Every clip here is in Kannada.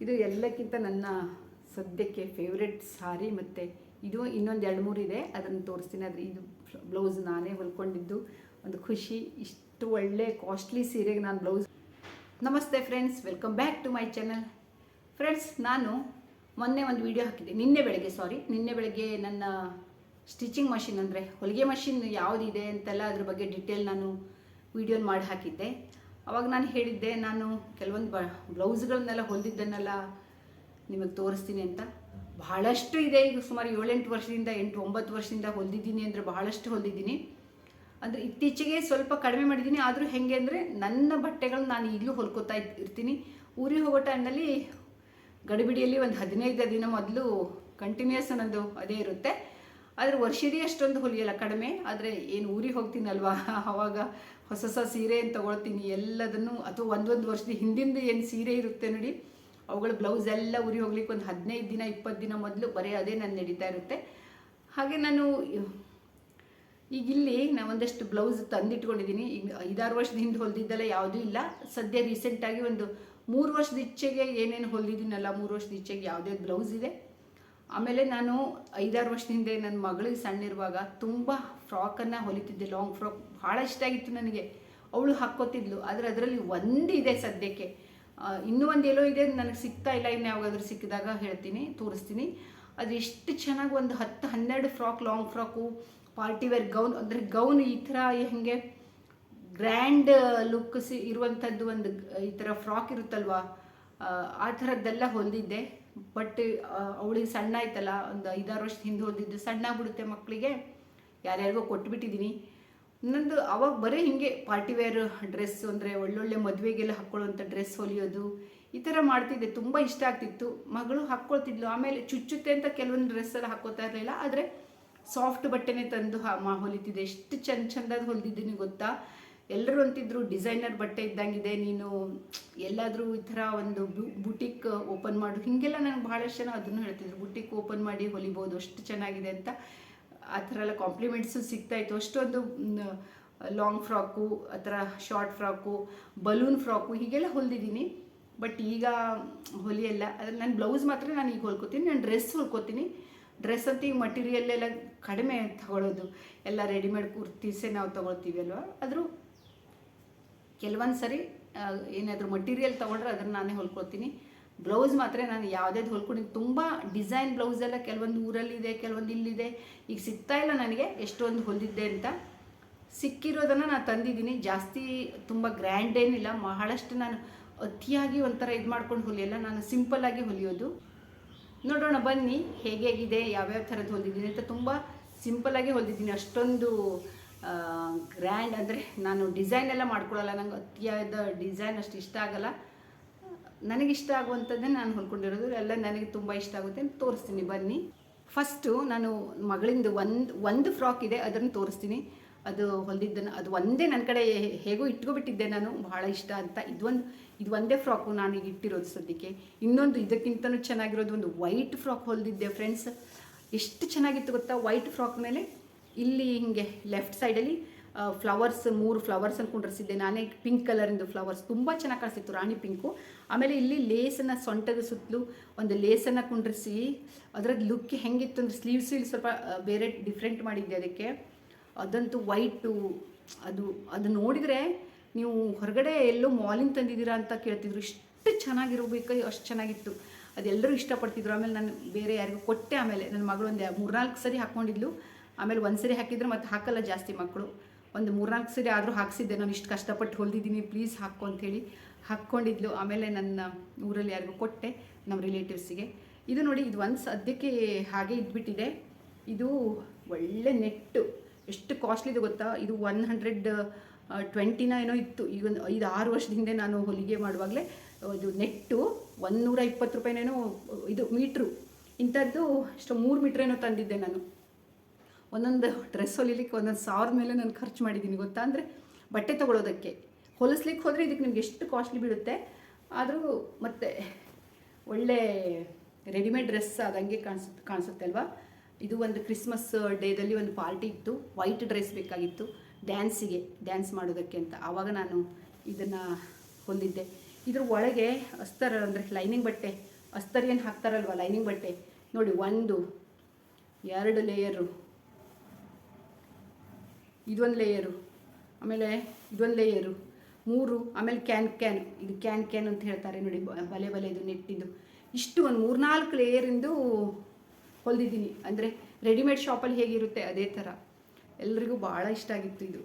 ಇದು ಎಲ್ಲಕ್ಕಿಂತ ನನ್ನ ಸದ್ಯಕ್ಕೆ ಫೇವ್ರೆಟ್ ಸಾರಿ, ಮತ್ತು ಇದು ಇನ್ನೊಂದು 2-3 ಇದೆ, ಅದನ್ನು ತೋರಿಸ್ತೀನಿ. ಆದರೆ ಇದು ಬ್ಲೌಸ್ ನಾನೇ ಹೊಲ್ಕೊಂಡಿದ್ದು, ಒಂದು ಖುಷಿ. ಇಷ್ಟು ಒಳ್ಳೆ ಕಾಸ್ಟ್ಲಿ ಸೀರೆಗೆ ನಾನು ಬ್ಲೌಸ್. ನಮಸ್ತೆ friends, welcome back to my channel. Friends, ನಾನು ಮೊನ್ನೆ ಒಂದು ವಿಡಿಯೋ ಹಾಕಿದ್ದೆ, ನಿನ್ನೆ ಬೆಳಗ್ಗೆ ನನ್ನ ಸ್ಟಿಚಿಂಗ್ ಮಷಿನ್, ಅಂದರೆ ಹೊಲಿಗೆ ಮಷಿನ್ ಯಾವುದಿದೆ ಅಂತೆಲ್ಲ ಅದ್ರ ಬಗ್ಗೆ ಡಿಟೇಲ್ ನಾನು ವಿಡಿಯೋ ಮಾಡಿ ಹಾಕಿದ್ದೆ. ಅವಾಗ ನಾನು ಹೇಳಿದ್ದೆ, ನಾನು ಕೆಲವೊಂದು ಬ್ಲೌಸ್ಗಳನ್ನೆಲ್ಲ ಹೊಲಿದಿದ್ದನ್ನೆಲ್ಲ ನಿಮಗೆ ತೋರಿಸ್ತೀನಿ ಅಂತ. ಬಹಳಷ್ಟು ಇದೆ, ಈಗ ಸುಮಾರು 7-8 ವರ್ಷದಿಂದ 8-9 ವರ್ಷದಿಂದ ಹೊಲಿದಿದ್ದೀನಿ, ಅಂದರೆ ಬಹಳಷ್ಟು ಹೊಲಿದಿದ್ದೀನಿ. ಅಂದರೆ ಇತ್ತೀಚೆಗೆ ಸ್ವಲ್ಪ ಕಡಿಮೆ ಮಾಡಿದ್ದೀನಿ. ಆದರೂ ಹೇಗೆ ಅಂದರೆ ನನ್ನ ಬಟ್ಟೆಗಳು ನಾನು ಈಗಲೂ ಹೊಲ್ಕೋತಾ ಇರ್ತೀನಿ. ಊರಿಗೆ ಹೋಗೋ ಟೈಮ್ನಲ್ಲಿ ಗಡಿಬಿಡಿಯಲ್ಲಿ ಒಂದು 15 ದಿನ ಮೊದಲು ಕಂಟಿನ್ಯೂಸ್ ಅನ್ನೋದು ಅದೇ ಇರುತ್ತೆ. ಆದರೆ ವರ್ಷಿಡೀ ಅಷ್ಟೊಂದು ಹೊಲಿಯಲ್ಲ, ಕಡಿಮೆ. ಆದರೆ ಏನು ಊರಿಗೆ ಹೋಗ್ತೀನಲ್ವಾ, ಆವಾಗ ಹೊಸ ಸೀರೆ ಏನು ತೊಗೊಳ್ತೀನಿ ಎಲ್ಲದನ್ನು, ಅಥವಾ ಒಂದೊಂದು ವರ್ಷದ ಹಿಂದಿಂದ ಏನು ಸೀರೆ ಇರುತ್ತೆ ನೋಡಿ, ಅವುಗಳ ಬ್ಲೌಸ್ ಎಲ್ಲ ಊರಿಗೆ ಹೋಗ್ಲಿಕ್ಕೆ ಒಂದು 15 ದಿನ 20 ದಿನ ಮೊದಲು ಬರೀ ಅದೇ ನಾನು ನಡೀತಾ ಇರುತ್ತೆ. ಹಾಗೆ ನಾನು ಈಗಿಲ್ಲಿ ಒಂದಷ್ಟು ಬ್ಲೌಸ್ ತಂದಿಟ್ಕೊಂಡಿದ್ದೀನಿ. ಈಗ 5-6 ವರ್ಷದ ಹಿಂದೆ ಹೊಲಿದಿದ್ದೆಲ್ಲ ಯಾವುದೂ ಇಲ್ಲ. ಸದ್ಯ ರೀಸೆಂಟಾಗಿ ಒಂದು 3 ವರ್ಷದ ಈಚೆಗೆ ಏನೇನು ಹೊಲಿದಿದ್ದೀನಲ್ಲ, 3 ವರ್ಷದ ಈಚೆಗೆ ಯಾವುದೇ ಬ್ಲೌಸ್ ಇದೆ. ಆಮೇಲೆ ನಾನು 5-6 ವರ್ಷದ ಹಿಂದೆ ನನ್ನ ಮಗಳಿಗೆ ಸಣ್ಣಿರುವಾಗ ತುಂಬ ಫ್ರಾಕನ್ನು ಹೊಲಿತಿದ್ದೆ, ಲಾಂಗ್ ಫ್ರಾಕ್. ಭಾಳ ಇಷ್ಟ ಆಗಿತ್ತು ನನಗೆ, ಅವಳು ಹಾಕ್ಕೋತಿದ್ಲು. ಆದರೆ ಅದರಲ್ಲಿ ಒಂದಿದೆ ಸದ್ಯಕ್ಕೆ, ಇನ್ನೂ ಒಂದು ಎಲ್ಲೋ ಇದೆ, ನನಗೆ ಸಿಗ್ತಾ ಇಲ್ಲ. ಇನ್ನು ಯಾವಾಗಾದ್ರೂ ಸಿಕ್ಕಿದಾಗ ಹೇಳ್ತೀನಿ, ತೋರಿಸ್ತೀನಿ. ಅದು ಎಷ್ಟು ಚೆನ್ನಾಗಿ ಒಂದು 10-12 frock, long frock, party wear gown, ಅಂದರೆ ಗೌನ್ ಈ ಥರ ಹೇಗೆ ಗ್ರ್ಯಾಂಡ್ ಲುಕ್ ಇರುವಂಥದ್ದು ಒಂದು ಈ ಥರ ಫ್ರಾಕ್ ಇರುತ್ತಲ್ವ, ಆ ಥರದ್ದೆಲ್ಲ ಹೊಲಿದಿದ್ದೆ. ಬಟ್ ಅವಳಿಗೆ ಸಣ್ಣ ಆಯ್ತಲ್ಲ, ಒಂದು 5-6 ವರ್ಷದ ಹಿಂದೆ ಹೊಲಿದಿದ್ದು, ಸಣ್ಣ ಆಗ್ಬಿಡುತ್ತೆ ಮಕ್ಕಳಿಗೆ, ಯಾರ್ಯಾರಿಗೋ ಕೊಟ್ಬಿಟ್ಟಿದ್ದೀನಿ. ಇನ್ನೊಂದು ಅವಾಗ ಬರೀ ಹೀಗೆ ಪಾರ್ಟಿವೇರ್ ಡ್ರೆಸ್, ಅಂದರೆ ಒಳ್ಳೊಳ್ಳೆ ಮದುವೆಗೆಲ್ಲ ಹಾಕ್ಕೊಳ್ಳುವಂಥ ಡ್ರೆಸ್ ಹೊಲಿಯೋದು, ಈ ಥರ ಮಾಡ್ತಿದ್ದೆ. ತುಂಬ ಇಷ್ಟ ಆಗ್ತಿತ್ತು, ಮಗಳು ಹಾಕ್ಕೊಳ್ತಿದ್ಲು. ಆಮೇಲೆ ಚುಚ್ಚುತ್ತೆ ಅಂತ ಕೆಲವೊಂದು ಡ್ರೆಸ್ಸೆಲ್ಲ ಹಾಕ್ಕೋತಾ ಇರಲಿಲ್ಲ, ಆದರೆ ಸಾಫ್ಟ್ ಬಟ್ಟೆನೇ ತಂದು ಹೊಲಿತಿದ್ದೆ. ಎಷ್ಟು ಚಂದದ ಹೊಲಿದಿದ್ದೀನಿ ಗೊತ್ತಾ. ಎಲ್ಲರೂ ಅಂತಿದ್ರು, ಡಿಸೈನರ್ ಬಟ್ಟೆ ಇದ್ದಂಗಿದೆ ನೀನು, ಎಲ್ಲಾದರೂ ಈ ಥರ ಒಂದು ಬುಟಿಕ್ ಓಪನ್ ಮಾಡು, ಹೀಗೆಲ್ಲ ನನಗೆ ಭಾಳಷ್ಟು ಜನ ಅದನ್ನು ಹೇಳ್ತಿದ್ರು, ಬುಟಿಕ್ ಓಪನ್ ಮಾಡಿ ಹೊಲಿಬೋದು, ಅಷ್ಟು ಚೆನ್ನಾಗಿದೆ ಅಂತ. ಆ ಥರ ಎಲ್ಲ ಕಾಂಪ್ಲಿಮೆಂಟ್ಸು ಸಿಗ್ತಾಯಿತ್ತು. ಅಷ್ಟೊಂದು ಲಾಂಗ್ ಫ್ರಾಕು, ಆ ಥರ ಶಾರ್ಟ್ ಫ್ರಾಕು, ಬಲೂನ್ ಫ್ರಾಕು ಹೀಗೆಲ್ಲ ಹೊಲಿದಿದ್ದೀನಿ. ಬಟ್ ಈಗ ಹೊಲಿಯಲ್ಲ. ಅದ್ರ ನನ್ನ ಬ್ಲೌಸ್ ಮಾತ್ರ ನಾನು ಈಗ ಹೊಲ್ಕೋತೀನಿ. ನಾನು ಡ್ರೆಸ್ ಹೊಲ್ಕೋತೀನಿ. ಡ್ರೆಸ್ ಅಂತ ಈಗ ಮಟೀರಿಯಲ್ಲೆಲ್ಲ ಕಡಿಮೆ ತಗೊಳ್ಳೋದು, ಎಲ್ಲ ರೆಡಿಮೇಡ್ ಕುರ್ತೀಸೇ ನಾವು ತೊಗೊಳ್ತೀವಿ ಅಲ್ವಾ. ಆದರೂ ಕೆಲವೊಂದು ಸರಿ ಏನಾದರೂ ಮಟೀರಿಯಲ್ ತೊಗೊಂಡ್ರೆ ಅದನ್ನು ನಾನೇ ಹೊಲ್ಕೊಳ್ತೀನಿ. ಬ್ಲೌಸ್ ಮಾತ್ರ ನಾನು ಯಾವುದಾದ್ರು ಹೊಲ್ಕೊಂಡಿದ್ದೀನಿ. ತುಂಬ ಡಿಸೈನ್ ಬ್ಲೌಸ್ ಎಲ್ಲ ಕೆಲವೊಂದು ಊರಲ್ಲಿದೆ, ಕೆಲವೊಂದು ಇಲ್ಲಿದೆ. ಈಗ ಸಿಗ್ತಾ ಇಲ್ಲ ನನಗೆ ಎಷ್ಟೊಂದು ಹೊಲಿದಿದ್ದೆ ಅಂತ. ಸಿಕ್ಕಿರೋದನ್ನು ನಾನು ತಂದಿದ್ದೀನಿ. ಜಾಸ್ತಿ ತುಂಬ ಗ್ರ್ಯಾಂಡ್ ಏನಿಲ್ಲ, ಬಹಳಷ್ಟು ನಾನು ಅತಿಯಾಗಿ ಒಂಥರ ಇದು ಮಾಡ್ಕೊಂಡು ಹೊಲಿಯಲ್ಲ, ನಾನು ಸಿಂಪಲ್ಲಾಗಿ ಹೊಲಿಯೋದು. ನೋಡೋಣ ಬನ್ನಿ ಹೇಗಿದೆ, ಯಾವ್ಯಾವ ಥರದ್ದು ಹೊಲಿದಿದ್ದೀನಿ ಅಂತ. ತುಂಬ ಸಿಂಪಲ್ಲಾಗಿ ಹೊಲಿದಿದ್ದೀನಿ, ಅಷ್ಟೊಂದು ಗ್ರ್ಯಾಂಡ್, ಅಂದರೆ ನಾನು ಡಿಸೈನ್ ಎಲ್ಲ ಮಾಡ್ಕೊಳ್ಳಲ್ಲ. ನಂಗೆ ಅತಿಯಾದ ಡಿಸೈನ್ ಅಷ್ಟು ಇಷ್ಟ ಆಗಲ್ಲ. ನನಗಿಷ್ಟ ಆಗುವಂಥದ್ದೇ ನಾನು ಹೊಲ್ಕೊಂಡಿರೋದು, ಎಲ್ಲ ನನಗೆ ತುಂಬ ಇಷ್ಟ ಆಗುತ್ತೆ ಅಂತ ತೋರಿಸ್ತೀನಿ ಬನ್ನಿ. ಫಸ್ಟು ನಾನು ಮಗಳಿಂದ ಒಂದು ಫ್ರಾಕ್ ಇದೆ, ಅದನ್ನು ತೋರಿಸ್ತೀನಿ. ಅದು ಹೊಲಿದಿದ್ದನ್ನು, ಅದು ಒಂದೇ ನನ್ನ ಕಡೆ ಹೇಗೋ ಇಟ್ಕೊಬಿಟ್ಟಿದ್ದೆ ನಾನು, ಭಾಳ ಇಷ್ಟ ಅಂತ. ಇದು ಒಂದೇ ಫ್ರಾಕು ನಾನೀಗ ಇಟ್ಟಿರೋದು ಸದ್ಯಕ್ಕೆ. ಇನ್ನೊಂದು ಇದಕ್ಕಿಂತಲೂ ಚೆನ್ನಾಗಿರೋದು ಒಂದು ವೈಟ್ ಫ್ರಾಕ್ ಹೊಲಿದಿದ್ದೆ ಫ್ರೆಂಡ್ಸ್. ಎಷ್ಟು ಚೆನ್ನಾಗಿತ್ತು ಗೊತ್ತಾ. ವೈಟ್ ಫ್ರಾಕ್ ಮೇಲೆ ಇಲ್ಲಿ ಹೀಗೆ ಲೆಫ್ಟ್ ಸೈಡಲ್ಲಿ ಫ್ಲವರ್ಸ್, 3 ಫ್ಲವರ್ಸ್ ಕುಂಡ್ರಿಸಿದ್ದೆ ನಾನೇ, ಪಿಂಕ್ ಕಲರಿಂದು ಫ್ಲವರ್ಸ್, ತುಂಬ ಚೆನ್ನಾಗಿ ಕಾಣಿಸ್ತಿತ್ತು, ರಾಣಿ ಪಿಂಕು. ಆಮೇಲೆ ಇಲ್ಲಿ ಲೇಸನ್ನು, ಸೊಂಟದ ಸುತ್ತಲೂ ಒಂದು ಲೇಸನ್ನು ಕುಂಡ್ರಿಸಿ, ಅದರದ್ದು ಲುಕ್ ಹೆಂಗಿತ್ತು ಅಂದರೆ ಸ್ಲೀವ್ಸ್ ಇಲ್ಲಿ ಸ್ವಲ್ಪ ಬೇರೆ ಡಿಫ್ರೆಂಟ್ ಮಾಡಿದ್ದೆ ಅದಕ್ಕೆ. ಅದಂತೂ ವೈಟು, ಅದು ನೋಡಿದರೆ ನೀವು ಹೊರಗಡೆ ಎಲ್ಲೋ ಮಾಲಿಂದ ತಂದಿದ್ದೀರಾ ಅಂತ ಕೇಳ್ತಿದ್ರು, ಇಷ್ಟು ಚೆನ್ನಾಗಿರಬೇಕು, ಅಷ್ಟು ಚೆನ್ನಾಗಿತ್ತು. ಅದೆಲ್ಲರೂ ಇಷ್ಟಪಡ್ತಿದ್ರು. ಆಮೇಲೆ ನಾನು ಬೇರೆ ಯಾರಿಗೂ ಕೊಟ್ಟೆ. ಆಮೇಲೆ ನನ್ನ ಮಗಳು ಒಂದು 3-4 ಸರಿ ಹಾಕ್ಕೊಂಡಿದ್ಲು. ಆಮೇಲೆ ಒಂದು ಸರಿ ಹಾಕಿದ್ರೆ ಮತ್ತೆ ಹಾಕಲ್ಲ ಜಾಸ್ತಿ ಮಕ್ಕಳು. ಒಂದು 3-4 ಸರಿ ಆದರೂ ಹಾಕ್ಸಿದ್ದೆ. ನಾನು ಇಷ್ಟು ಕಷ್ಟಪಟ್ಟು ಹೊಲಿದಿದ್ದೀನಿ, ಪ್ಲೀಸ್ ಹಾಕ್ಕೊ ಅಂಥೇಳಿ ಹಾಕ್ಕೊಂಡಿದ್ಲು. ಆಮೇಲೆ ನನ್ನ ಊರಲ್ಲಿ ಯಾರಿಗೂ ಕೊಟ್ಟೆ, ನಮ್ಮ ರಿಲೇಟಿವ್ಸಿಗೆ. ಇದು ನೋಡಿ, ಇದು ಒಂದು ಸದ್ಯಕ್ಕೆ ಹಾಗೆ ಇದ್ಬಿಟ್ಟಿದೆ. ಇದು ಒಳ್ಳೆ ನೆಟ್ಟು, ಎಷ್ಟು ಕಾಸ್ಟ್ಲಿದು ಗೊತ್ತಾ. ಇದು 120 ಏನೋ ಇತ್ತು. ಈಗ ಒಂದು 5-6 ವರ್ಷದ ಹಿಂದೆ ನಾನು ಹೊಲಿಗೆ ಮಾಡುವಾಗಲೇ ಇದು ನೆಟ್ಟು 120 ರೂಪಾಯಿನೇನೋ ಇದು ಮೀಟ್ರು. ಇಂಥದ್ದು ಇಷ್ಟು 3 ಮೀಟ್ರೇನೋ ತಂದಿದ್ದೆ ನಾನು. ಒಂದೊಂದು ಡ್ರೆಸ್ ಹೊಲಿಲಿಕ್ಕೆ 1,000 ಮೇಲೆ ನಾನು ಖರ್ಚು ಮಾಡಿದ್ದೀನಿ ಗೊತ್ತಾ. ಅಂದರೆ ಬಟ್ಟೆ ತೊಗೊಳೋದಕ್ಕೆ, ಹೊಲಿಸ್ಲಿಕ್ಕೆ ಹೋದರೆ ಇದಕ್ಕೆ ನಿಮ್ಗೆ ಎಷ್ಟು ಕಾಸ್ಟ್ಲಿ ಬೀಳುತ್ತೆ. ಆದರೂ ಮತ್ತೆ ಒಳ್ಳೆ ರೆಡಿಮೇಡ್ ಡ್ರೆಸ್ ಆದಂಗೆ ಕಾಣಿಸುತ್ತೆ ಅಲ್ವಾ. ಇದು ಒಂದು ಕ್ರಿಸ್ಮಸ್ ಡೇದಲ್ಲಿ ಒಂದು ಪಾರ್ಟಿ ಇತ್ತು, ವೈಟ್ ಡ್ರೆಸ್ ಬೇಕಾಗಿತ್ತು ಡ್ಯಾನ್ಸ್ ಮಾಡೋದಕ್ಕೆ ಅಂತ. ಆವಾಗ ನಾನು ಇದನ್ನು ಹೊಲಿದ್ದೆ. ಇದ್ರ ಒಳಗೆ ಅಸ್ತರ್ ಅಂದರೆ ಲೈನಿಂಗ್ ಬಟ್ಟೆ ಅಸ್ತರ್ ಏನು ಹಾಕ್ತಾರಲ್ವ ಲೈನಿಂಗ್ ಬಟ್ಟೆ ನೋಡಿ, 1 2 ಲೇಯರು, ಇದೊಂದು ಲೇಯರು, ಆಮೇಲೆ ಇದೊಂದು ಲೇಯರು, 3, ಆಮೇಲೆ ಕ್ಯಾನ್ ಇದು ಕ್ಯಾನ್ ಅಂತ ಹೇಳ್ತಾರೆ ನೋಡಿ, ಬಲೆ ಇದು ನೆಟ್ಟಿದ್ದು. ಇಷ್ಟು ಒಂದು 3-4 ಲೇಯರಿಂದು ಹೊಲಿದಿದ್ದೀನಿ. ಅಂದರೆ ರೆಡಿಮೇಡ್ ಶಾಪಲ್ಲಿ ಹೇಗಿರುತ್ತೆ ಅದೇ ಥರ. ಎಲ್ರಿಗೂ ಭಾಳ ಇಷ್ಟ ಆಗಿತ್ತು ಇದು.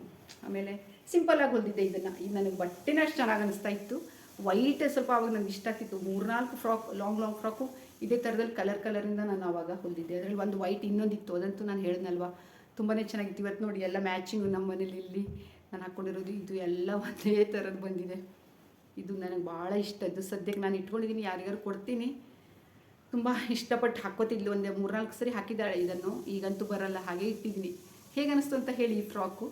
ಆಮೇಲೆ ಸಿಂಪಲ್ಲಾಗಿ ಹೊಲಿದಿದ್ದೆ ಇದನ್ನು. ಇದು ನನಗೆ ಬಟ್ಟೆನೇ ಅಷ್ಟು ಚೆನ್ನಾಗಿ ಅನಿಸ್ತಾ ಇತ್ತು. ವೈಟ್ ಸ್ವಲ್ಪ ಆವಾಗ ನನಗೆ ಇಷ್ಟ ಆಗ್ತಿತ್ತು. 3-4 ಫ್ರಾಕ್, ಲಾಂಗ್ ಫ್ರಾಕು ಇದೇ ಥರದಲ್ಲಿ ಕಲರಿಂದ ನಾನು ಆವಾಗ ಹೊಲಿದಿದ್ದೆ. ಅದರಲ್ಲಿ ಒಂದು ವೈಟ್ ಇನ್ನೊಂದಿತ್ತು, ಅದಂತೂ ನಾನು ಹೇಳಿದ್ನಲ್ವ ತುಂಬಾ ಚೆನ್ನಾಗಿತ್ತು. ಇವತ್ತು ನೋಡಿ ಎಲ್ಲ ಮ್ಯಾಚಿಂಗು ನಮ್ಮ ಮನೇಲಿ ಇಲ್ಲಿ ನಾನು ಹಾಕ್ಕೊಂಡಿರೋದು ಇದು ಎಲ್ಲ ಒಂದೇ ಥರದ್ದು ಬಂದಿದೆ. ಇದು ನನಗೆ ಭಾಳ ಇಷ್ಟದ್ದು. ಸದ್ಯಕ್ಕೆ ನಾನು ಇಟ್ಕೊಂಡಿದ್ದೀನಿ, ಯಾರಿಗಾರು ಕೊಡ್ತೀನಿ. ತುಂಬ ಇಷ್ಟಪಟ್ಟು ಹಾಕ್ಕೋತಿದ್ಲು. ಒಂದೇ 3-4 ಸರಿ ಹಾಕಿದ್ದಾಳೆ ಇದನ್ನು. ಈಗಂತೂ ಬರಲ್ಲ, ಹಾಗೆ ಇಟ್ಟಿದ್ದೀನಿ. ಹೇಗೆ ಅನ್ನಿಸ್ತು ಅಂತ ಹೇಳಿ ಈ ಫ್ರಾಕು.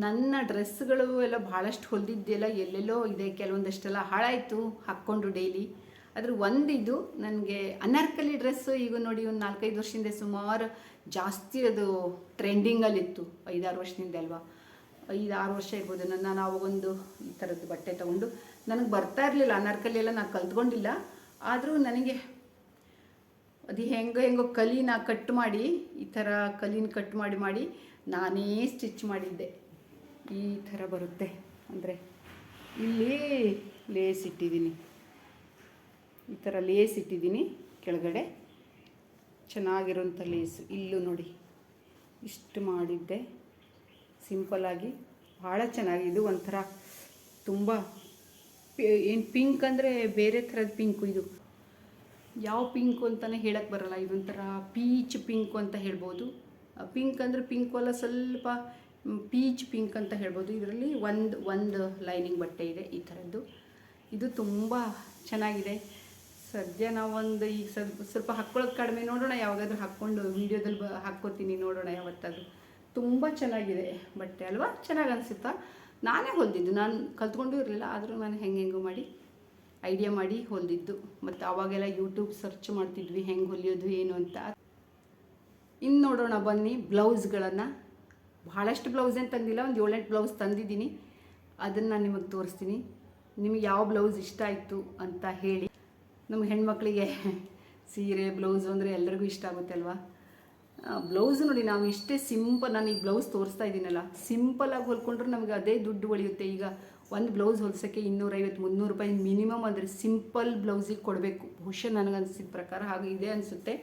ನನ್ನ ಡ್ರೆಸ್ಗಳು ಎಲ್ಲ ಭಾಳಷ್ಟು ಹೊಲಿದಿದ್ದೆಲ್ಲ ಎಲ್ಲೆಲ್ಲೋ ಇದೆ, ಕೆಲವೊಂದಷ್ಟೆಲ್ಲ ಹಾಳಾಯಿತು ಹಾಕ್ಕೊಂಡು ಡೈಲಿ. ಅದ್ರ ಒಂದಿದು ನನಗೆ ಅನಾರ್ಕಲಿ ಡ್ರೆಸ್ಸು ಈಗ ನೋಡಿ ಒಂದು 4-5 ವರ್ಷದಿಂದ ಸುಮಾರು ಜಾಸ್ತಿ ಅದು ಟ್ರೆಂಡಿಂಗಲ್ಲಿತ್ತು. 5-6 ವರ್ಷದಿಂದ ಅಲ್ವಾ, 5-6 ವರ್ಷ ಇರ್ಬೋದು. ನಾನು ಆವಾಗೊಂದು ಈ ಥರದ್ದು ಬಟ್ಟೆ ತೊಗೊಂಡು, ನನಗೆ ಬರ್ತಾ ಇರಲಿಲ್ಲ ಅನಾರ್ಕಲಿ ಎಲ್ಲ, ನಾನು ಕಲ್ತ್ಕೊಂಡಿಲ್ಲ. ಆದರೂ ನನಗೆ ಅದು ಹೆಂಗೋ ಕಲಿನ ಕಟ್ ಮಾಡಿ, ಈ ಥರ ಕಲಿನ ಕಟ್ ಮಾಡಿ ನಾನೇ ಸ್ಟಿಚ್ ಮಾಡಿದ್ದೆ. ಈ ಥರ ಬರುತ್ತೆ. ಅಂದರೆ ಇಲ್ಲಿ ಲೇಸ್ ಇಟ್ಟಿದ್ದೀನಿ, ಈ ಥರ ಲೇಸ್ ಇಟ್ಟಿದ್ದೀನಿ ಕೆಳಗಡೆ, ಚೆನ್ನಾಗಿರೋಂಥ ಲೇಸು. ಇಲ್ಲೂ ನೋಡಿ ಇಷ್ಟು ಮಾಡಿದ್ದೆ ಸಿಂಪಲ್ಲಾಗಿ, ಭಾಳ ಚೆನ್ನಾಗಿದೆ. ಒಂಥರ ತುಂಬ ಏನು ಪಿಂಕ್ ಅಂದರೆ ಬೇರೆ ಥರದ ಪಿಂಕು. ಇದು ಯಾವ ಪಿಂಕು ಅಂತಲೇ ಹೇಳಕ್ಕೆ ಬರೋಲ್ಲ. ಇದೊಂಥರ ಪೀಚ್ ಪಿಂಕು ಅಂತ ಹೇಳ್ಬೋದು. ಪಿಂಕ್ ಅಂದರೆ ಪಿಂಕು ಅಲ್ಲ, ಸ್ವಲ್ಪ ಪೀಚ್ ಪಿಂಕ್ ಅಂತ ಹೇಳ್ಬೋದು. ಇದರಲ್ಲಿ ಒಂದು ಲೈನಿಂಗ್ ಬಟ್ಟೆ ಇದೆ ಈ ಥರದ್ದು. ಇದು ತುಂಬ ಚೆನ್ನಾಗಿದೆ. ಸದ್ಯ ನಾವೊಂದು ಈಗ ಸ್ವಲ್ಪ ಹಾಕ್ಕೊಳ್ಳೋದು ಕಡಿಮೆ, ನೋಡೋಣ ಯಾವಾಗಾದ್ರೂ ಹಾಕ್ಕೊಂಡು ವೀಡಿಯೋದಲ್ಲಿ ಹಾಕ್ಕೋತೀನಿ, ನೋಡೋಣ ಯಾವತ್ತಾದರೂ. ತುಂಬ ಚೆನ್ನಾಗಿದೆ ಬಟ್ಟೆ ಅಲ್ವಾ, ಚೆನ್ನಾಗಿ ಅನಿಸುತ್ತಾ. ನಾನೇ ಹೊಲಿದಿದ್ದು, ನಾನು ಕಲ್ತ್ಕೊಂಡು ಇರಲಿಲ್ಲ, ಆದರೂ ನಾನು ಹೆಂಗೋ ಮಾಡಿ ಐಡಿಯಾ ಮಾಡಿ ಹೊಲಿದಿದ್ದು. ಮತ್ತು ಆವಾಗೆಲ್ಲ ಯೂಟ್ಯೂಬ್ ಸರ್ಚ್ ಮಾಡ್ತಿದ್ವಿ ಹೆಂಗೆ ಹೊಲಿಯೋದು ಏನು ಅಂತ. ಇನ್ನು ನೋಡೋಣ ಬನ್ನಿ ಬ್ಲೌಸ್ಗಳನ್ನು. ಭಾಳಷ್ಟು ಬ್ಲೌಸ್ ಏನು ತಂದಿಲ್ಲ, ಒಂದು 7-8 ಬ್ಲೌಸ್ ತಂದಿದ್ದೀನಿ. ಅದನ್ನು ನಾನು ನಿಮಗೆ ತೋರಿಸ್ತೀನಿ. ನಿಮಗೆ ಯಾವ ಬ್ಲೌಸ್ ಇಷ್ಟ ಆಯಿತು ಅಂತ ಹೇಳಿ. ನಮ್ಮ ಹೆಣ್ಮಕ್ಳಿಗೆ ಸೀರೆ ಬ್ಲೌಸು ಅಂದರೆ ಎಲ್ಲರಿಗೂ ಇಷ್ಟ ಆಗುತ್ತೆ ಅಲ್ವಾ. ಬ್ಲೌಸು ನೋಡಿ, ನಾವು ಇಷ್ಟೇ ಸಿಂಪಲ್, ನಾನು ಈಗ ಬ್ಲೌಸ್ ತೋರಿಸ್ತಾ ಇದ್ದೀನಲ್ಲ, ಸಿಂಪಲಾಗಿ ಹೊಲ್ಕೊಂಡ್ರೆ ನಮಗೆ ಅದೇ ದುಡ್ಡು ಉಳಿಯುತ್ತೆ. ಈಗ ಒಂದು ಬ್ಲೌಸ್ ಹೊಲ್ಸೋಕ್ಕೆ 250-300 ರೂಪಾಯಿ ಮಿನಿಮಮ್ ಅಂದರೆ ಸಿಂಪಲ್ ಬ್ಲೌಸಿಗೆ ಕೊಡಬೇಕು. ಬಹುಶಃ ನನಗನ್ಸಿದ ಪ್ರಕಾರ ಹಾಗೆ ಇದೆ ಅನಿಸುತ್ತೆ.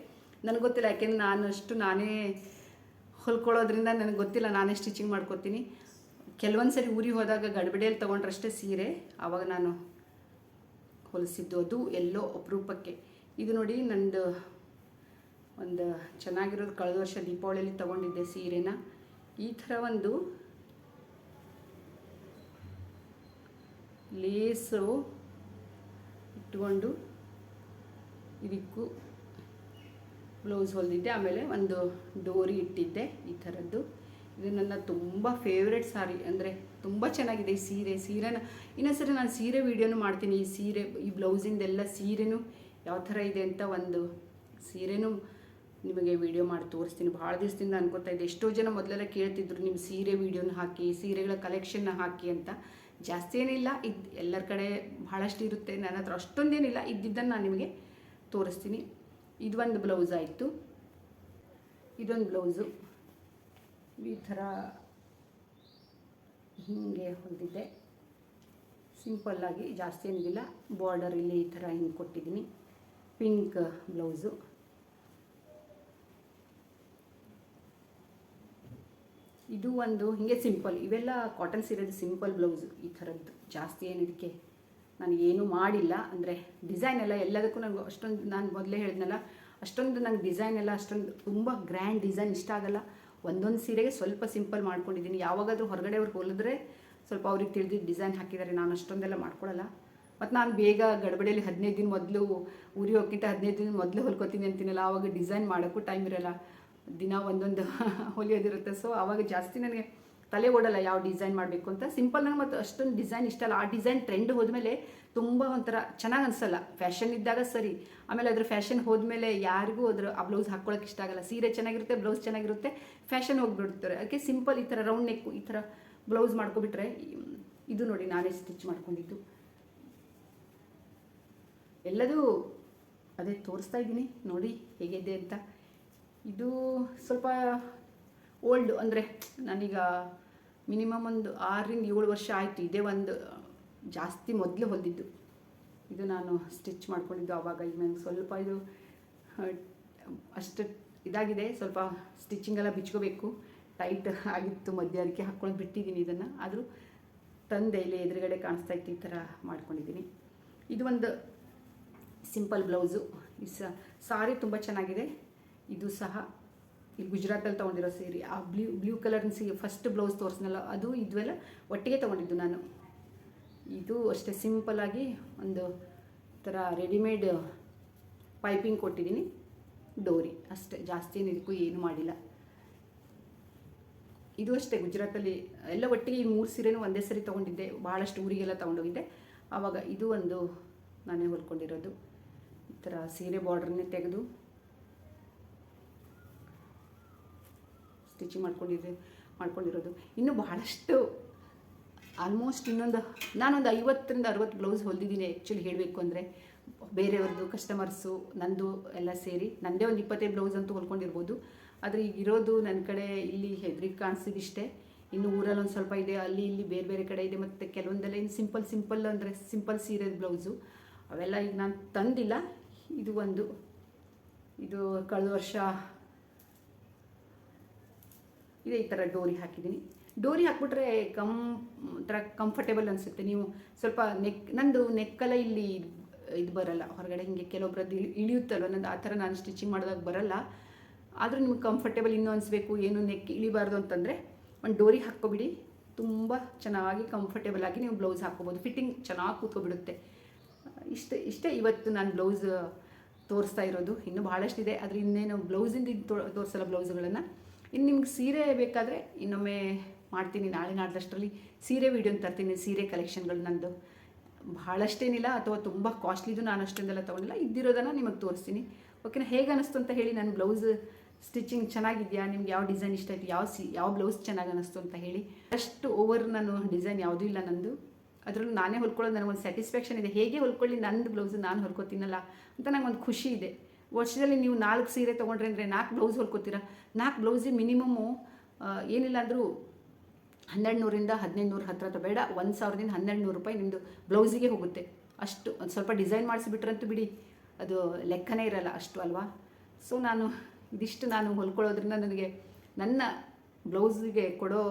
ನನಗೆ ಗೊತ್ತಿಲ್ಲ, ಯಾಕೆಂದ್ರೆ ನಾನೇ ಹೊಲ್ಕೊಳ್ಳೋದ್ರಿಂದ ನನಗೆ ಗೊತ್ತಿಲ್ಲ, ನಾನೇ ಸ್ಟಿಚಿಂಗ್ ಮಾಡ್ಕೊತೀನಿ. ಕೆಲವೊಂದು ಸರಿ ಊರಿಗೆ ಹೋದಾಗ ಗಡ್ಬಡಿಯಲ್ಲಿ ತೊಗೊಂಡ್ರಷ್ಟೇ ಸೀರೆ, ಆವಾಗ ನಾನು ಹೊಲಿಸಿದ್ದು. ಅದು ಎಲ್ಲೋ ಅಪರೂಪಕ್ಕೆ. ಇದು ನೋಡಿ ನಂದು ಒಂದು ಚೆನ್ನಾಗಿರೋದು, ಕಳೆದ ವರ್ಷ ದೀಪಾವಳಿಯಲ್ಲಿ ತೊಗೊಂಡಿದ್ದೆ ಸೀರೆನ. ಈ ಥರ ಒಂದು ಲೇಸು ಇಟ್ಕೊಂಡು ಇದಕ್ಕೂ ಬ್ಲೌಸ್ ಹೊಲಿದಿದ್ದೆ. ಆಮೇಲೆ ಒಂದು ಡೋರಿ ಇಟ್ಟಿದ್ದೆ ಈ ಥರದ್ದು. ಇದು ನನ್ನ ತುಂಬ ಫೇವ್ರೆಟ್ ಸಾರಿ, ಅಂದರೆ ತುಂಬ ಚೆನ್ನಾಗಿದೆ ಈ ಸೀರೆನ. ಇನ್ನೊಂದ್ಸರಿ ನಾನು ಸೀರೆ ವೀಡಿಯೋನು ಮಾಡ್ತೀನಿ. ಈ ಬ್ಲೌಸಿಂದೆಲ್ಲ ಸೀರೆನೂ ಯಾವ ಥರ ಇದೆ ಅಂತ ಒಂದು ಸೀರೆನೂ ನಿಮಗೆ ವಿಡಿಯೋ ಮಾಡಿ ತೋರಿಸ್ತೀನಿ. ಭಾಳ ದಿವಸದಿಂದ ಅನ್ಕೋತಾ ಇದ್ದೆ. ಎಷ್ಟೋ ಜನ ಮೊದಲೆಲ್ಲ ಕೇಳ್ತಿದ್ರು, ನಿಮ್ಮ ಸೀರೆ ವೀಡಿಯೋನ ಹಾಕಿ, ಸೀರೆಗಳ ಕಲೆಕ್ಷನ್ನ ಹಾಕಿ ಅಂತ. ಜಾಸ್ತಿ ಏನಿಲ್ಲ, ಎಲ್ಲರ ಕಡೆ ಭಾಳಷ್ಟು ಇರುತ್ತೆ, ನನ್ನ ಹತ್ರ ಅಷ್ಟೊಂದೇನಿಲ್ಲ. ಇದ್ದಿದ್ದನ್ನು ನಾನು ನಿಮಗೆ ತೋರಿಸ್ತೀನಿ. ಇದೊಂದು ಬ್ಲೌಸ್ ಆಯಿತು. ಇದೊಂದು ಬ್ಲೌಸು ಈ ಥರ ಹೀಗೆ ಹೊಲಿದಿದ್ದೆ ಸಿಂಪಲ್ಲಾಗಿ, ಜಾಸ್ತಿ ಏನಿಲ್ಲ. ಬಾರ್ಡರ್ ಇಲ್ಲಿ ಈ ಥರ ಹಿಂಗೆ ಕೊಟ್ಟಿದ್ದೀನಿ. Pink blouse. ಇದು ಒಂದು ಹೀಗೆ ಸಿಂಪಲ್. ಇವೆಲ್ಲ ಕಾಟನ್ ಸೀರೆದು ಸಿಂಪಲ್ ಬ್ಲೌಸು ಈ ಥರದ್ದು. ಜಾಸ್ತಿ ಏನು ಇದಕ್ಕೆ ನಾನು ಏನೂ ಮಾಡಿಲ್ಲ. ಅಂದರೆ ಡಿಸೈನ್ ಎಲ್ಲ ಎಲ್ಲದಕ್ಕೂ ನನಗೆ ಅಷ್ಟೊಂದು, ನಾನು ಮೊದಲೇ ಹೇಳಿದ್ನಲ್ಲ, ಅಷ್ಟೊಂದು ನಂಗೆ ಡಿಸೈನ್ ಎಲ್ಲ ಅಷ್ಟೊಂದು ತುಂಬ ಗ್ರ್ಯಾಂಡ್ ಡಿಸೈನ್ ಇಷ್ಟ ಆಗಲ್ಲ. ಒಂದೊಂದು ಸೀರೆಗೆ ಸ್ವಲ್ಪ ಸಿಂಪಲ್ ಮಾಡ್ಕೊಂಡಿದ್ದೀನಿ. ಯಾವಾಗಾದರೂ ಹೊರಗಡೆ ಅವ್ರು ಹೊಲಿದ್ರೆ ಸ್ವಲ್ಪ ಅವ್ರಿಗೆ ತಿಳಿದಿದ್ದು ಡಿಸೈನ್ ಹಾಕಿದ್ದಾರೆ. ನಾನು ಅಷ್ಟೊಂದೆಲ್ಲ ಮಾಡ್ಕೊಳ್ಳಲ್ಲ. ಮತ್ತು ನಾನು ಬೇಗ ಗಡಬಡಿಯಲ್ಲಿ 15 ದಿನ ಮೊದಲು, ಊರಿಗೆ ಹೋಗ್ಕಿಂತ 15 ದಿನ ಮೊದಲು ಹೊಲ್ಕೋತೀನಿ ಅಂತೀನಲ್ಲ, ಆವಾಗ ಡಿಸೈನ್ ಮಾಡೋಕ್ಕೂ ಟೈಮ್ ಇರೋಲ್ಲ. ದಿನ ಒಂದೊಂದು ಹೊಲಿಯೋದಿರುತ್ತೆ. ಸೊ ಆವಾಗ ಜಾಸ್ತಿ ನನಗೆ ತಲೆ ಓಡಲ್ಲ ಯಾವ ಡಿಸೈನ್ ಮಾಡಬೇಕು ಅಂತ. ಸಿಂಪಲ್ ನನಗೆ ಮತ್ತು ಅಷ್ಟೊಂದು ಡಿಸೈನ್ ಇಷ್ಟ ಅಲ್ಲ. ಆ ಡಿಸೈನ್ ಟ್ರೆಂಡ್ ಹೋದ್ಮೇಲೆ ತುಂಬ ಒಂಥರ ಚೆನ್ನಾಗಿ ಅನಿಸಲ್ಲ. ಫ್ಯಾಷನ್ ಇದ್ದಾಗ ಸರಿ, ಆಮೇಲೆ ಅದ್ರ ಫ್ಯಾಷನ್ ಹೋದ್ಮೇಲೆ ಯಾರಿಗೂ ಆ ಬ್ಲೌಸ್ ಹಾಕ್ಕೊಳ್ಳೋಕೆ ಇಷ್ಟ ಆಗಲ್ಲ. ಸೀರೆ ಚೆನ್ನಾಗಿರುತ್ತೆ, ಬ್ಲೌಸ್ ಚೆನ್ನಾಗಿರುತ್ತೆ, ಫ್ಯಾಷನ್ ಹೋಗಿಬಿಡ್ತಾರೆ. ಅದಕ್ಕೆ ಸಿಂಪಲ್ ಈ ಥರ ರೌಂಡ್ ನೆಕ್ಕು ಈ ಥರ ಬ್ಲೌಸ್ ಮಾಡ್ಕೊಬಿಟ್ರೆ. ಇದು ನೋಡಿ ನಾನೇ ಸ್ಟಿಚ್ ಮಾಡ್ಕೊಂಡಿದ್ದು. ಎಲ್ಲದೂ ಅದೇ ತೋರಿಸ್ತಾ ಇದ್ದೀನಿ ನೋಡಿ ಹೇಗಿದೆ ಅಂತ. ಇದು ಸ್ವಲ್ಪ ಓಲ್ಡು, ಅಂದರೆ ನಾನೀಗ ಮಿನಿಮಮ್ ಒಂದು 6-7 ವರ್ಷ ಆಯಿತು. ಇದೇ ಒಂದು ಜಾಸ್ತಿ ಮೊದಲು ಹೊಲಿದಿದ್ದು. ಇದು ನಾನು ಸ್ಟಿಚ್ ಮಾಡ್ಕೊಂಡಿದ್ದು ಆವಾಗ. ಈಗ ನನಗೆ ಸ್ವಲ್ಪ ಇದು ಅಷ್ಟು ಇದಾಗಿದೆ, ಸ್ವಲ್ಪ ಸ್ಟಿಚಿಂಗೆಲ್ಲ ಬಿಚ್ಕೋಬೇಕು, ಟೈಟ್ ಆಗಿತ್ತು ಮಧ್ಯ, ಅದಕ್ಕೆ ಹಾಕ್ಕೊಂಡು ಬಿಟ್ಟಿದ್ದೀನಿ ಇದನ್ನು. ಆದರೂ ತಂದೆ ಇಲ್ಲಿ ಎದುರುಗಡೆ ಕಾಣಿಸ್ತಾ ಇತ್ತು, ಈ ಥರ ಮಾಡ್ಕೊಂಡಿದ್ದೀನಿ. ಇದು ಒಂದು ಸಿಂಪಲ್ ಬ್ಲೌಸು. ಈ ಸಾರಿ ತುಂಬ ಚೆನ್ನಾಗಿದೆ. ಇದು ಸಹ ಇಲ್ಲಿ ಗುಜರಾತಲ್ಲಿ ತೊಗೊಂಡಿರೋ ಸೀರೆ. ಆ ಬ್ಲೂ ಕಲರ್ನ ಫಸ್ಟ್ ಬ್ಲೌಸ್ ತೋರಿಸ್ನಲ್ಲ, ಅದು ಇದೆಲ್ಲ ಒಟ್ಟಿಗೆ ತೊಗೊಂಡಿದ್ದು ನಾನು. ಇದು ಅಷ್ಟೇ ಸಿಂಪಲ್ಲಾಗಿ ಒಂದು ಥರ ರೆಡಿಮೇಡ್ ಪೈಪಿಂಗ್ ಕೊಟ್ಟಿದ್ದೀನಿ, ಡೋರಿ ಅಷ್ಟೇ, ಜಾಸ್ತಿ ಇದಕ್ಕೂ ಏನು ಮಾಡಿಲ್ಲ. ಇದು ಅಷ್ಟೇ ಗುಜರಾತಲ್ಲಿ ಎಲ್ಲ ಒಟ್ಟಿಗೆ ಈ 3 ಸೀರೆನೂ ಒಂದೇ ಸರಿ ತೊಗೊಂಡಿದ್ದೆ, ಭಾಳಷ್ಟು ಊರಿಗೆಲ್ಲ ತೊಗೊಂಡೋಗಿದ್ದೆ ಆವಾಗ. ಇದು ಒಂದು ನಾನೇ ಹೊಲ್ಕೊಂಡಿರೋದು. ಈ ಥರ ಸೀರೆ ಬಾರ್ಡ್ರನ್ನೇ ತೆಗೆದು ಸ್ಟಿಚಿಂಗ್ ಮಾಡ್ಕೊಂಡಿರೋದು. ಇನ್ನೂ ಬಹಳಷ್ಟು, ಆಲ್ಮೋಸ್ಟ್ ನಾನೊಂದು 50-60 ಬ್ಲೌಸ್ ಹೊಲಿದಿದ್ದೀನಿ ಆ್ಯಕ್ಚುಲಿ ಹೇಳಬೇಕು ಅಂದರೆ. ಬೇರೆಯವ್ರದ್ದು, ಕಸ್ಟಮರ್ಸು, ನಂದು ಎಲ್ಲ ಸೇರಿ ನನ್ನದೇ ಒಂದು 25 ಬ್ಲೌಸ್ ಅಂತೂ ಹೊಲ್ಕೊಂಡಿರ್ಬೋದು. ಆದರೆ ಈಗ ಇರೋದು ನನ್ನ ಕಡೆ ಇಲ್ಲಿ ಹೆದ್ರಿಗೆ ಕಾಣಿಸಿದಿಷ್ಟೇ. ಇನ್ನು ಊರಲ್ಲಿ ಒಂದು ಸ್ವಲ್ಪ ಇದೆ, ಅಲ್ಲಿ ಇಲ್ಲಿ ಬೇರೆ ಬೇರೆ ಕಡೆ ಇದೆ. ಮತ್ತು ಕೆಲವೊಂದೆಲ್ಲ ಇನ್ನು ಸಿಂಪಲ್ ಅಂದರೆ ಸಿಂಪಲ್ ಸೀರೆ ಬ್ಲೌಸು, ಅವೆಲ್ಲ ಈಗ ನಾನು ತಂದಿಲ್ಲ. ಇದು ಕಳೆದ ವರ್ಷ ಇದೆ. ಈ ಥರ ಡೋರಿ ಹಾಕಿದ್ದೀನಿ. ಡೋರಿ ಹಾಕ್ಬಿಟ್ರೆ ಒಂಥರ ಕಂಫರ್ಟೇಬಲ್ ಅನಿಸುತ್ತೆ. ನೀವು ಸ್ವಲ್ಪ ನಂದು ನೆಕ್ಕೆಲ್ಲ ಇಲ್ಲಿ ಇದು ಬರಲ್ಲ ಹೊರಗಡೆ, ಹೀಗೆ ಕೆಲವೊಬ್ಬರದ್ದು ಇಳಿಯುತ್ತಲ್ವ, ನಂದು ಆ ಥರ ನಾನು ಸ್ಟಿಚಿಂಗ್ ಮಾಡಿದಾಗ ಬರಲ್ಲ. ಆದರೂ ನಿಮ್ಗೆ ಕಂಫರ್ಟೇಬಲ್ ಇನ್ನೂ ಅನಿಸ್ಬೇಕು, ಏನು ನೆಕ್ ಇಳಿಬಾರ್ದು ಅಂತಂದರೆ ಒಂದು ಡೋರಿ ಹಾಕ್ಕೊಬಿಡಿ. ತುಂಬ ಚೆನ್ನಾಗಿ ಕಂಫರ್ಟೇಬಲ್ ಆಗಿ ನೀವು ಬ್ಲೌಸ್ ಹಾಕ್ಕೋಬೋದು. ಫಿಟ್ಟಿಂಗ್ ಚೆನ್ನಾಗಿ ಕೂತ್ಕೊಬಿಡುತ್ತೆ. ಇಷ್ಟೇ ಇವತ್ತು ನಾನು ಬ್ಲೌಸ್ ತೋರಿಸ್ತಾ ಇರೋದು. ಇನ್ನೂ ಭಾಳಷ್ಟಿದೆ, ಆದರೆ ಇನ್ನೇನು ಬ್ಲೌಸಿಂದ ತೋರಿಸಲ್ಲ ಬ್ಲೌಸ್ಗಳನ್ನು. ಇನ್ನು ನಿಮ್ಗೆ ಸೀರೆ ಬೇಕಾದರೆ ಇನ್ನೊಮ್ಮೆ ಮಾಡ್ತೀನಿ, ನಾಳೆ ನಾಡ್ದಷ್ಟರಲ್ಲಿ ಸೀರೆ ವೀಡಿಯೋನ ತರ್ತೀನಿ. ಸೀರೆ ಕಲೆಕ್ಷನ್ಗಳು ನಂದು ಭಾಳಷ್ಟೇನಿಲ್ಲ, ಅಥವಾ ತುಂಬ ಕಾಸ್ಟ್ಲಿದು ನಾನು ಅಷ್ಟೊಂದೆಲ್ಲ ತೊಗೊಂಡಿಲ್ಲ. ಇದ್ದಿರೋದನ್ನು ನಿಮಗೆ ತೋರಿಸ್ತೀನಿ. ಓಕೆನಾ? ಹೇಗೆ ಅನ್ನಿಸ್ತು ಅಂತ ಹೇಳಿ. ನನ್ನ ಬ್ಲೌಸ್ ಸ್ಟಿಚಿಂಗ್ ಚೆನ್ನಾಗಿದೆಯಾ, ನಿಮ್ಗೆ ಯಾವ ಡಿಸೈನ್ ಇಷ್ಟ ಆಯಿತು, ಯಾವ ಬ್ಲೌಸ್ ಚೆನ್ನಾಗಿ ಅನ್ನಿಸ್ತು ಅಂತ ಹೇಳಿ. ಅಷ್ಟು ಓವರ್ ನಾನು ಡಿಸೈನ್ ಯಾವುದೂ ಇಲ್ಲ ನಂದು. ಅದರಲ್ಲೂ ನಾನೇ ಹೊಲ್ಕೊಳ್ಳೋದು ನನಗೊಂದು ಸ್ಯಾಟಿಸ್ಫ್ಯಾಕ್ಷನ್ ಇದೆ. ಹೇಗೆ ಹೊಲ್ಕೊಳ್ಳಿ, ನಂದು ಬ್ಲೌಸು ನಾನು ಹೊಲ್ಕೊತೀನಲ್ಲ ಅಂತ ನಂಗೊಂದು ಖುಷಿ ಇದೆ. ವರ್ಷದಲ್ಲಿ ನೀವು 4 ಸೀರೆ ತೊಗೊಂಡ್ರೆ ಅಂದರೆ 4 ಬ್ಲೌಸ್ ಹೊಲ್ಕೊತೀರ. 4 ಬ್ಲೌಸಿಗೆ ಮಿನಿಮಮ್ಮು ಏನಿಲ್ಲ ಅಂದರೂ 1200 1500 ಹತ್ರ ಬೇಡ, 1000 1200 ರೂಪಾಯಿ ನಿಮ್ಮದು ಬ್ಲೌಸಿಗೆ ಹೋಗುತ್ತೆ. ಅಷ್ಟು ಒಂದು ಸ್ವಲ್ಪ ಡಿಸೈನ್ ಮಾಡಿಸಿಬಿಟ್ರಂತೂ ಬಿಡಿ, ಅದು ಲೆಕ್ಕನೇ ಇರಲ್ಲ ಅಷ್ಟು ಅಲ್ವಾ. ಸೊ ಇದಿಷ್ಟು ನಾನು ಹೊಲ್ಕೊಳ್ಳೋದ್ರಿಂದ ನನಗೆ ನನ್ನ ಬ್ಲೌಸಿಗೆ ಕೊಡೋ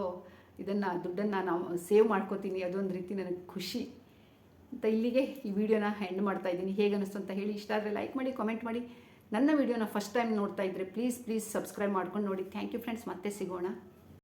ದುಡ್ಡನ್ನು ನಾನು ಸೇವ್ ಮಾಡ್ಕೋತೀನಿ. ಅದೊಂದು ರೀತಿ ನನಗೆ ಖುಷಿ ಅಂತ. ಇಲ್ಲಿಗೆ ಈ ವಿಡಿಯೋನ ಎಂಡ್ ಮಾಡ್ತಾಯಿದ್ದೀನಿ. ಹೇಗೆ ಅನ್ನಿಸ್ತು ಅಂತ ಹೇಳಿ. ಇಷ್ಟ ಆದರೆ ಲೈಕ್ ಮಾಡಿ, ಕಾಮೆಂಟ್ ಮಾಡಿ. ನನ್ನ ವಿಡಿಯೋನ ಫಸ್ಟ್ ಟೈಮ್ ನೋಡ್ತಾ ಇದ್ದರೆ ಪ್ಲೀಸ್ ಸಬ್ಸ್ಕ್ರೈಬ್ ಮಾಡ್ಕೊಂಡು ನೋಡಿ. ಥ್ಯಾಂಕ್ ಯು ಫ್ರೆಂಡ್ಸ್, ಮತ್ತೆ ಸಿಗೋಣ.